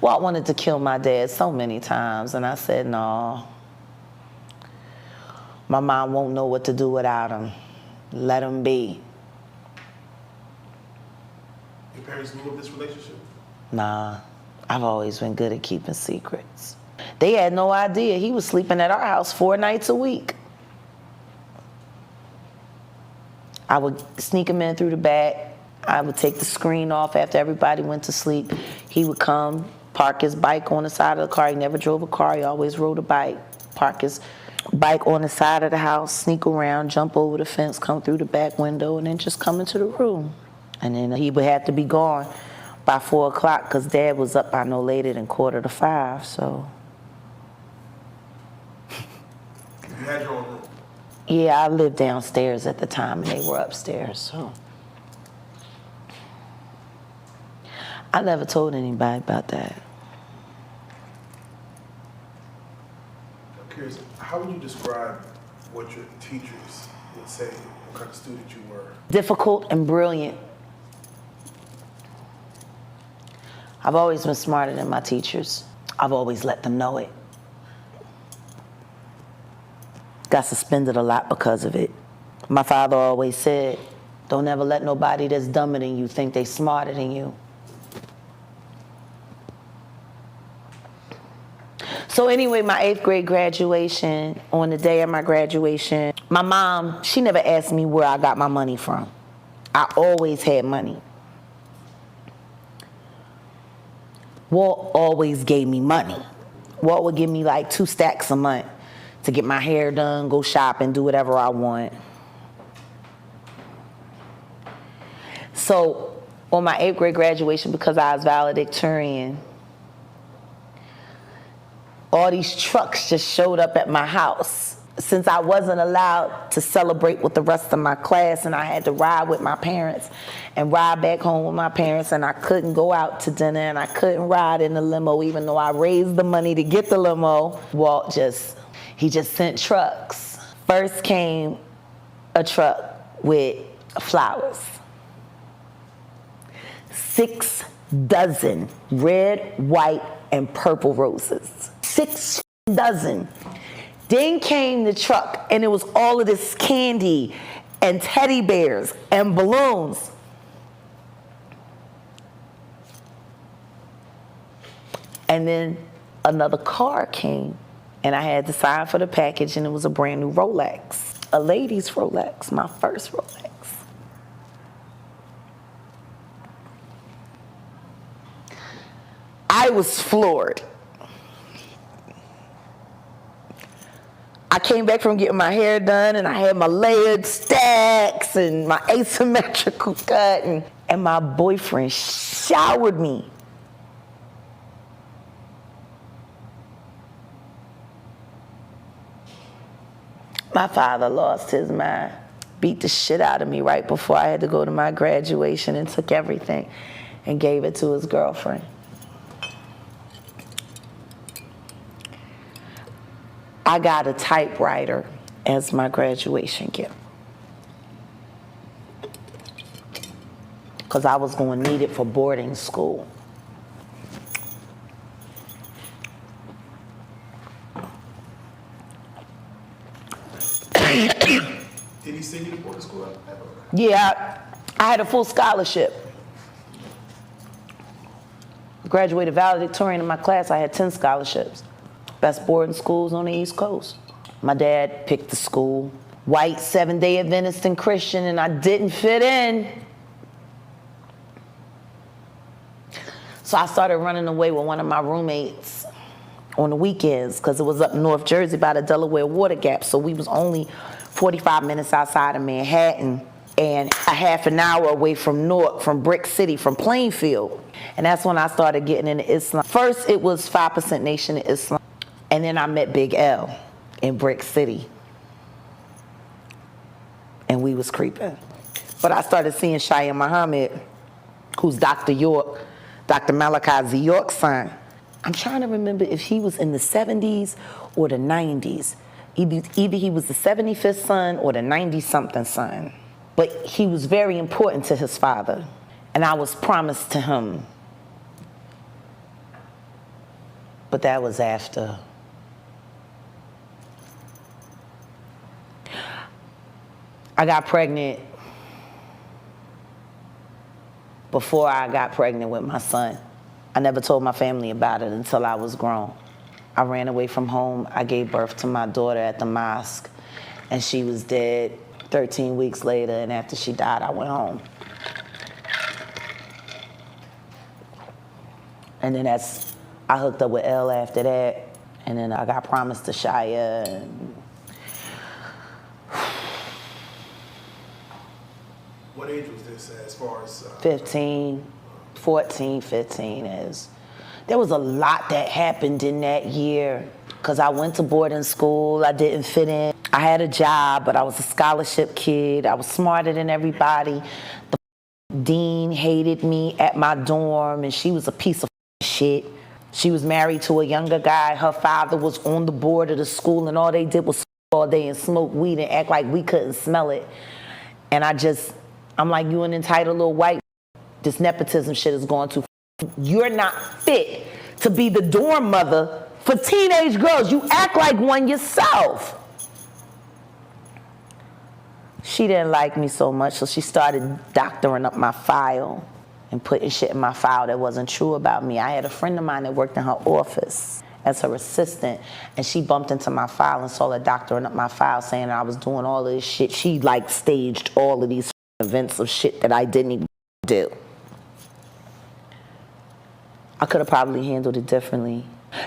Walt wanted to kill my dad so many times, and I said, no. My mom won't know what to do without him. Let him be. Your parents knew of this relationship? Nah, I've always been good at keeping secrets. They had no idea he was sleeping at our house 4 nights a week. I would sneak him in through the back. I would take the screen off after everybody went to sleep. He would come, park his bike on the side of the car. He never drove a car, he always rode a bike. Park his bike on the side of the house, sneak around, jump over the fence, come through the back window, and then just come into the room. And then he would have to be gone by 4 o'clock because Dad was up by no later than 4:45, so. You had your own room? Yeah, I lived downstairs at the time and they were upstairs, so. I never told anybody about that. I'm curious, how would you describe what your teachers would say, what kind of student you were? Difficult and brilliant. I've always been smarter than my teachers. I've always let them know it. Got suspended a lot because of it. My father always said, don't ever let nobody that's dumber than you think they smarter than you. So anyway, my 8th grade graduation, on the day of my graduation, my mom, she never asked me where I got my money from. I always had money. Walt always gave me money. Walt would give me like 2 stacks a month to get my hair done, go shopping, do whatever I want. So on my 8th grade graduation, because I was valedictorian, all these trucks just showed up at my house. Since I wasn't allowed to celebrate with the rest of my class and I had to ride with my parents and ride back home with my parents, and I couldn't go out to dinner and I couldn't ride in the limo even though I raised the money to get the limo, Walt just sent trucks. First came a truck with flowers. 6 dozen red, white, and purple roses. 6 dozen. Then came the truck, and it was all of this candy and teddy bears and balloons. And then another car came, and I had to sign for the package, and it was a brand new Rolex, a lady's Rolex, my first Rolex. I was floored. I came back from getting my hair done, and I had my layered stacks and my asymmetrical cut, and my boyfriend showered me. My father lost his mind, beat the shit out of me right before I had to go to my graduation, and took everything and gave it to his girlfriend. I got a typewriter as my graduation gift because I was going to need it for boarding school. Did he send you to boarding school? Yeah, I had a full scholarship. Graduated valedictorian in my class. I had 10 scholarships. Best boarding schools on the East Coast. My dad picked the school. White, 7-day Adventist and Christian, and I didn't fit in. So I started running away with one of my roommates on the weekends because it was up in North Jersey by the Delaware Water Gap. So we was only 45 minutes outside of Manhattan and a half an hour away from Brick City, from Plainfield. And that's when I started getting into Islam. First, it was 5% Nation of Islam. And then I met Big L in Brick City. And we was creeping. But I started seeing Shia Muhammad, who's Dr. Malachi Z. York's son. I'm trying to remember if he was in the 70s or the 90s. Either he was the 75th son or the 90-something son. But he was very important to his father. And I was promised to him. But that was after. I got pregnant before I got pregnant with my son. I never told my family about it until I was grown. I ran away from home. I gave birth to my daughter at the mosque, and she was dead 13 weeks later, and after she died, I went home. And then I hooked up with Elle after that, and then I got promised to Shia, and What age was this as far as? 15, 14, 15 is. There was a lot that happened in that year because I went to boarding school, I didn't fit in. I had a job, but I was a scholarship kid. I was smarter than everybody. The dean hated me at my dorm, and she was a piece of shit. She was married to a younger guy. Her father was on the board of the school, and all they did was all day and smoke weed and act like we couldn't smell it. And I'm like, you an entitled little white. This nepotism shit is going too. You're not fit to be the dorm mother for teenage girls. You act like one yourself. She didn't like me so much, so she started doctoring up my file and putting shit in my file that wasn't true about me. I had a friend of mine that worked in her office as her assistant, and she bumped into my file and saw her doctoring up my file saying I was doing all of this shit. She like staged all of these events of shit that I didn't even do. I could have probably handled it differently.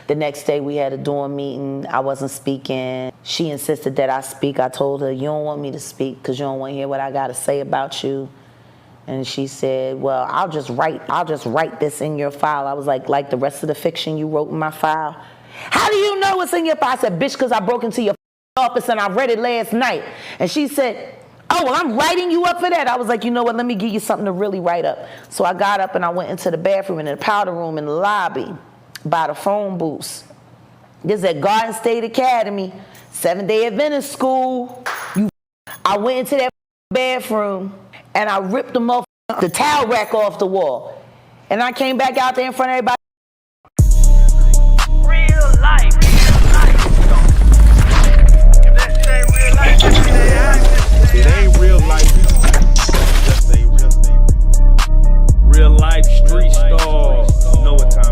The next day we had a dorm meeting. I wasn't speaking. She insisted that I speak. I told her, you don't want me to speak because you don't want to hear what I got to say about you. And she said, well, I'll just write this in your file. I was like the rest of the fiction you wrote in my file? How do you know what's in your file? I said, bitch, because I broke into your office and I read it last night. And she said, oh, well, I'm writing you up for that. I was like, you know what, let me give you something to really write up. So I got up and I went into the bathroom and in the powder room in the lobby by the phone booths. This is at Garden State Academy, 7-day Adventist school. I went into that bathroom and I ripped the towel rack off the wall. And I came back out there in front of everybody. Real life. If this ain't real life, it ain't real life. Just ain't real. Real life street stars. Know what time